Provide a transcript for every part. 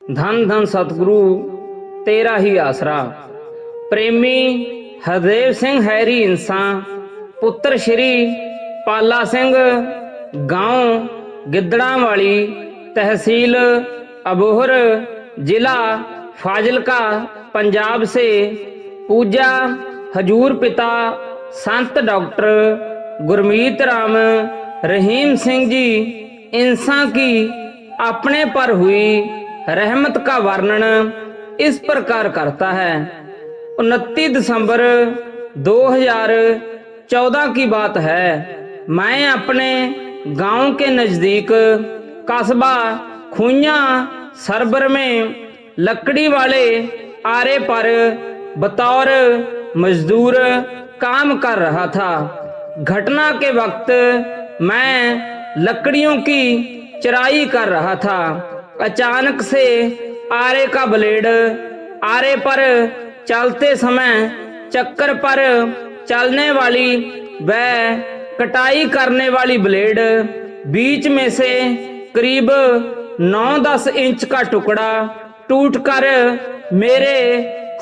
धन धन सतगुरु तेरा ही आसरा। प्रेमी हरदेव सिंह हैरी इंसान, पुत्र श्री पाला सिंह, गांव गिद्दड़ावाली, तहसील अबोहर, जिला फाजिलका, पंजाब से पूजा हजूर पिता संत डॉक्टर गुरमीत राम रहीम सिंह जी इंसान की अपने पर हुई रहमत का वर्णन इस प्रकार करता है। 29 दिसंबर 2014 की बात है। मैं अपने गांव के नजदीक कस्बा खुइया सरबर में लकड़ी वाले आरे पर बतौर मजदूर काम कर रहा था। घटना के वक्त मैं लकड़ियों की चराई कर रहा था। अचानक से आरे का ब्लेड आरे पर चलते समय चक्कर पर चलने वाली व कटाई करने वाली ब्लेड बीच में से करीब 9-10 इंच का टुकड़ा टूटकर मेरे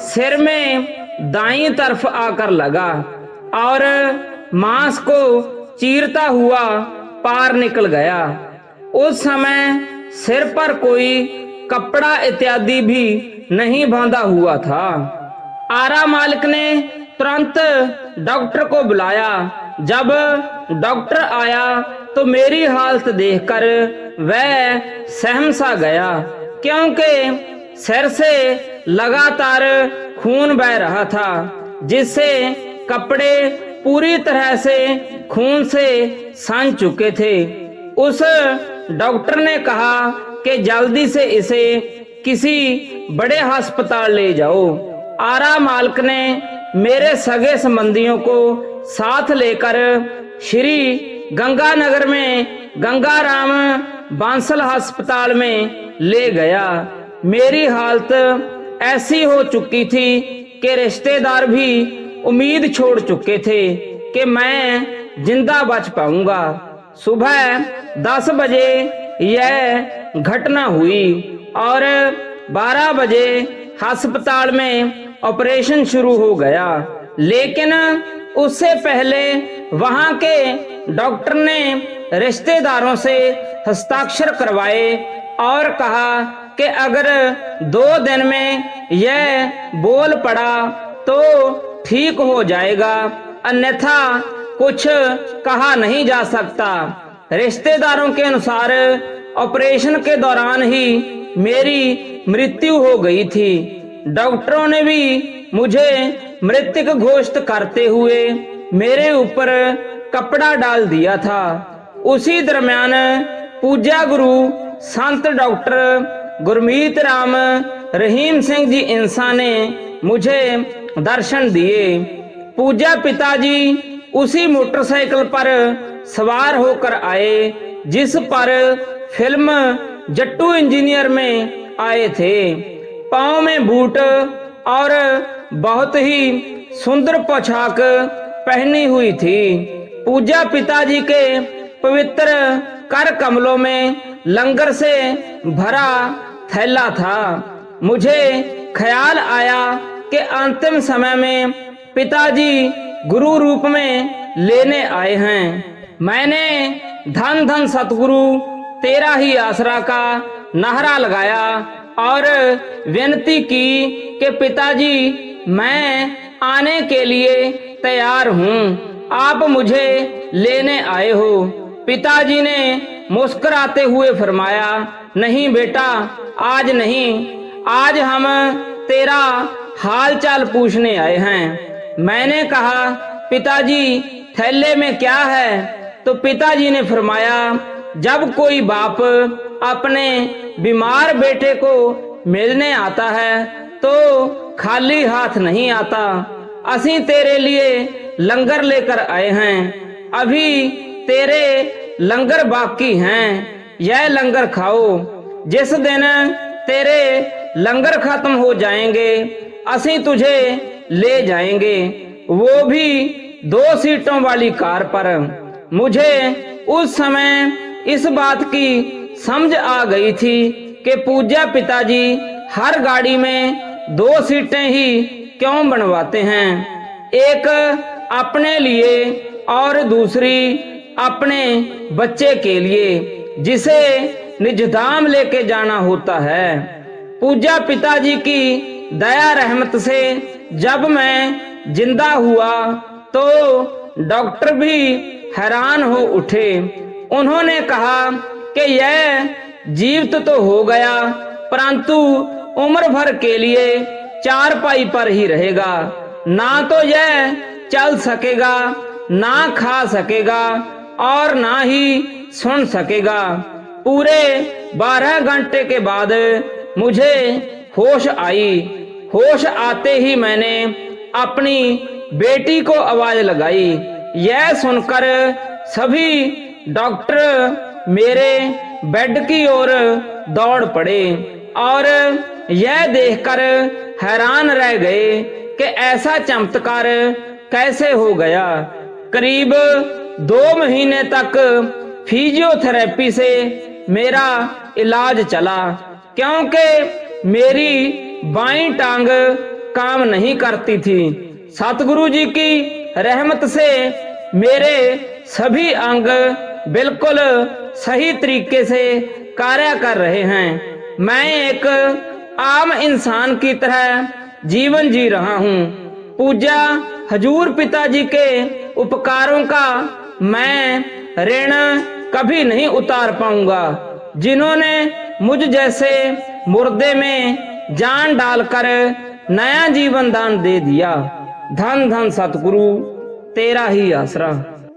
सिर में दाईं तरफ आकर लगा और मांस को चीरता हुआ पार निकल गया। उस समय सिर पर कोई कपड़ा इत्यादि भी नहीं बांधा हुआ था। आरा मालिक ने तुरंत डॉक्टर को बुलाया। जब डॉक्टर आया तो मेरी हालत देखकर वह सहम सा गया, क्योंकि सिर से लगातार खून बह रहा था, जिससे कपड़े पूरी तरह से खून से सान चुके थे। उस डॉक्टर ने कहा कि जल्दी से इसे किसी बड़े अस्पताल ले जाओ। आरा मालिक ने मेरे सगे संबंधियों को साथ लेकर श्री गंगानगर में गंगाराम बांसल अस्पताल में ले गया। मेरी हालत ऐसी हो चुकी थी कि रिश्तेदार भी उम्मीद छोड़ चुके थे कि मैं जिंदा बच पाऊंगा। सुबह 10 बजे यह घटना हुई और 12 बजे अस्पताल में ऑपरेशन शुरू हो गया। लेकिन उससे पहले वहां के डॉक्टर ने रिश्तेदारों से हस्ताक्षर करवाए और कहा कि अगर 2 दिन में यह बोल पड़ा तो ठीक हो जाएगा, अन्यथा कुछ कहा नहीं जा सकता। रिश्तेदारों के अनुसार ऑपरेशन के दौरान ही मेरी मृत्यु हो गई थी। डॉक्टरों ने भी मुझे मृतक घोषित करते हुए मेरे ऊपर कपड़ा डाल दिया था। उसी दरमियान पूजा गुरु संत डॉक्टर गुरमीत राम रहीम सिंह जी इंसान ने मुझे दर्शन दिए। पूजा पिताजी उसी मोटरसाइकिल पर सवार होकर आए जिस पर फिल्म जट्टू इंजीनियर में आए थे। पांव में बूट और बहुत ही सुंदर पोशाक पहनी हुई थी। पूजा पिताजी के पवित्र कर कमलों में लंगर से भरा थैला था। मुझे ख्याल आया कि अंतिम समय में पिताजी गुरु रूप में लेने आए हैं। मैंने धन धन सतगुरु तेरा ही आसरा का नारा लगाया और विनती की कि पिताजी मैं आने के लिए तैयार हूँ, आप मुझे लेने आए हो। पिताजी ने मुस्कुराते हुए फरमाया, नहीं बेटा, आज नहीं, आज हम तेरा हाल चाल पूछने आए हैं। मैंने कहा, पिताजी थैले में क्या है? तो पिताजी ने फरमाया, जब कोई बाप अपने बीमार बेटे को मिलने आता है तो खाली हाथ नहीं आता। असी तेरे लिए लंगर लेकर आए हैं, अभी तेरे लंगर बाकी हैं, यह लंगर खाओ। जिस दिन तेरे लंगर खत्म हो जाएंगे असी तुझे ले जाएंगे, वो भी 2 सीटों वाली कार पर। मुझे उस समय इस बात की समझ आ गई थी कि पूज्य पिताजी हर गाड़ी में 2 सीटें ही क्यों बनवाते हैं, एक अपने लिए और दूसरी अपने बच्चे के लिए जिसे निजधाम लेके जाना होता है। पूज्य पिताजी की दया रहमत से जब मैं जिंदा हुआ तो डॉक्टर भी हैरान हो उठे। उन्होंने कहा कि यह जीवित तो हो गया परंतु उम्र भर के लिए चारपाई पर ही रहेगा, ना तो यह चल सकेगा, ना खा सकेगा और ना ही सुन सकेगा। पूरे 12 घंटे के बाद मुझे होश आई। होश आते ही मैंने अपनी बेटी को आवाज लगाई। यह सुनकर सभी डॉक्टर मेरे बेड की ओर दौड़ पड़े और यह देखकर हैरान रह गए कि ऐसा चमत्कार कैसे हो गया। करीब 2 महीने तक फिजियोथेरेपी से मेरा इलाज चला क्योंकि मेरी बाईं टांग काम नहीं करती थी। सतगुरु जी की रहमत से मेरे सभी अंग बिल्कुल सही तरीके से कार्य कर रहे हैं। मैं एक आम इंसान की तरह जीवन जी रहा हूँ। पूज्य हजूर पिताजी के उपकारों का मैं ऋण कभी नहीं उतार पाऊंगा, जिन्होंने मुझ जैसे मुर्दे में जान डालकर नया जीवन दान दे दिया। धन धन सतगुरु तेरा ही आसरा।